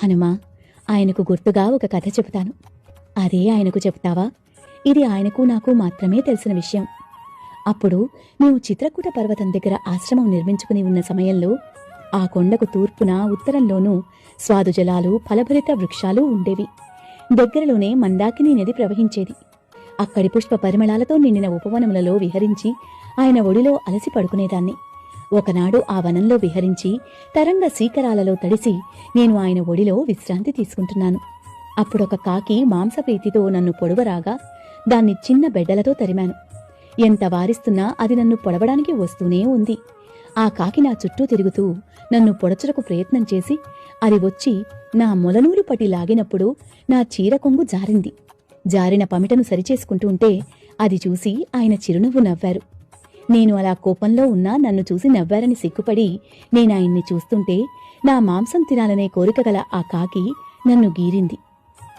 హనుమా, ఆయనకు గుర్తుగా ఒక కథ చెబుతాను. అదే ఆయనకు చెప్తావా? ఇది ఆయనకు నాకు మాత్రమే తెలిసిన విషయం. అప్పుడు మేము చిత్రకూట పర్వతం దగ్గర ఆశ్రమం నిర్మించుకుని ఉన్న సమయంలో ఆ కొండకు తూర్పున ఉత్తరంలోనూ స్వాదుజలాలు ఫలభరిత వృక్షాలు ఉండేవి. దగ్గరలోనే మందాకిని నది ప్రవహించేది. అక్కడి పుష్ప పరిమళాలతో నిండిన ఉపవనములలో విహరించి ఆయన ఒడిలో అలసి పడుకునేదాన్ని. ఒకనాడు ఆ వనంలో విహరించి తరంగ శీకరాలలో తడిసి నేను ఆయన ఒడిలో విశ్రాంతి తీసుకుంటున్నాను. అప్పుడొక కాకి మాంసప్రీతితో నన్ను పొడవరాగా దాన్ని చిన్న బెడ్డలతో తరిమాను. ఎంత వారిస్తున్నా అది నన్ను పొడవడానికి వస్తూనే ఉంది. ఆ కాకి నా చుట్టూ తిరుగుతూ నన్ను పొడచుటకు ప్రయత్నం చేసి అది వచ్చి నా మొలనూలు పట్టి లాగినప్పుడు నా చీర కొంగు జారింది. జారిన పమిటను సరిచేసుకుంటూ ఉంటే అది చూసి ఆయన చిరునవ్వు నవ్వారు. నేను అలా కోపంలో ఉన్నా నన్ను చూసి నవ్వారని సిగ్గుపడి నేనాయన్ని చూస్తుంటే నా మాంసం తినాలనే కోరిక గల ఆ కాకి నన్ను గీరింది.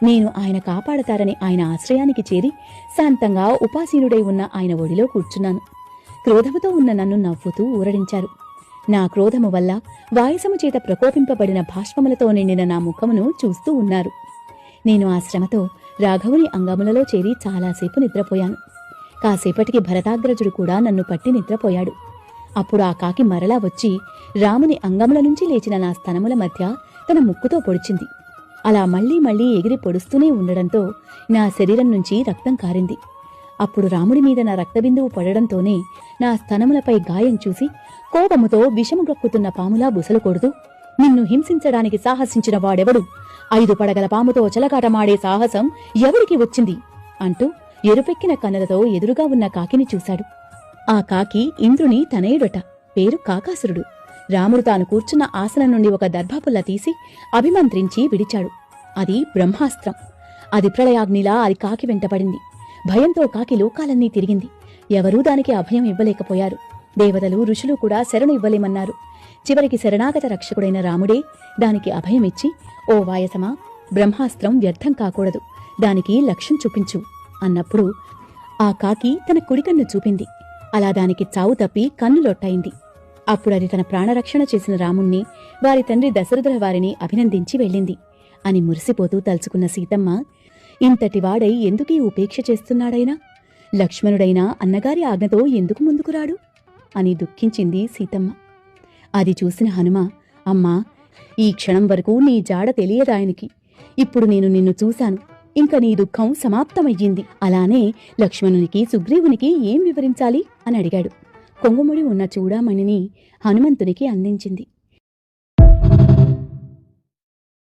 నేను ఆయన కాపాడతారని ఆయన ఆశ్రయానికి చేరి శాంతంగా ఉపాసీనుడై ఉన్న ఆయన ఒడిలో కూర్చున్నాను. క్రోధముతో ఉన్న నన్ను నవ్వుతూ ఊరడించారు. నా క్రోధము వల్ల వాయసము చేత ప్రకోపింపబడిన భాష్పములతో నిండిన నా ముఖమును చూస్తూ ఉన్నారు. నేను ఆ శ్రమతో రాఘవుని అంగములలో చేరి చాలాసేపు నిద్రపోయాను. కాసేపటికి భరతాగ్రజుడు కూడా నన్ను పట్టి నిద్రపోయాడు. అప్పుడు ఆ కాకి మరలా వచ్చి రాముని అంగముల నుంచి లేచిన నా స్తనముల మధ్య తన ముక్కుతో పొడిచింది. అలా మళ్లీ మళ్లీ ఎగిరి పొడుస్తూనే ఉండడంతో నా శరీరం నుంచి రక్తం కారింది. అప్పుడు రాముడి మీద నా రక్తబిందువు పడడంతోనే నా స్తనములపై గాయం చూసి కోపముతో విషము గ్రక్కుతున్న పాములా బుసలు కొడుతూ, నిన్ను హింసించడానికి సాహసించిన వాడెవడు? 5 పడగల పాముతో చెలగాటమాడే సాహసం ఎవరికి వచ్చింది? అంటూ ఎరుపెక్కిన కన్నులతో ఎదురుగా ఉన్న కాకిని చూశాడు. ఆ కాకి ఇంద్రుని తనయుడట. పేరు కాకాసురుడు. రాముడు తాను కూర్చున్న ఆసనం నుండి ఒక దర్భాపుల్ల తీసి అభిమంత్రించి విడిచాడు. అది బ్రహ్మాస్త్రం. అది ప్రళయాగ్నిలా అది కాకి వెంటపడింది. భయంతో కాకి లోకాలన్నీ తిరిగింది. ఎవరూ దానికి అభయం ఇవ్వలేకపోయారు. దేవతలు ఋషులు కూడా శరణు ఇవ్వలేమన్నారు. చివరికి శరణాగత రక్షకుడైన రాముడే దానికి అభయమిచ్చి, ఓ వాయసమా, బ్రహ్మాస్త్రం వ్యర్థం కాకూడదు, దానికి లక్ష్యం చూపించు అన్నప్పుడు ఆ కాకి తన కుడికన్ను చూపింది. అలా దానికి చావు తప్పి కన్నులొట్టయింది. అప్పుడది తన ప్రాణరక్షణ చేసిన రాముణ్ణి, వారి తండ్రి దశరథుల వారిని అభినందించి వెళ్ళింది అని మురిసిపోతూ తలుచుకున్న సీతమ్మ, ఇంతటివాడై ఎందుకీ ఉపేక్ష చేస్తున్నాడైనా? లక్ష్మణుడైనా అన్నగారి ఆజ్ఞతో ఎందుకు ముందుకురాడు అని దుఃఖించింది సీతమ్మ. అది చూసిన హనుమ, అమ్మా, ఈ క్షణం వరకు నీ జాడ తెలియదాయనికి. ఇప్పుడు నేను నిన్ను చూశాను. ఇంక నీ దుఃఖం సమాప్తమయ్యింది. అలానే లక్ష్మణునికి సుగ్రీవునికి ఏం వివరించాలి అని అడిగాడు. కొంగుముడి ఉన్న చూడామణిని హనుమంతునికి అందించింది.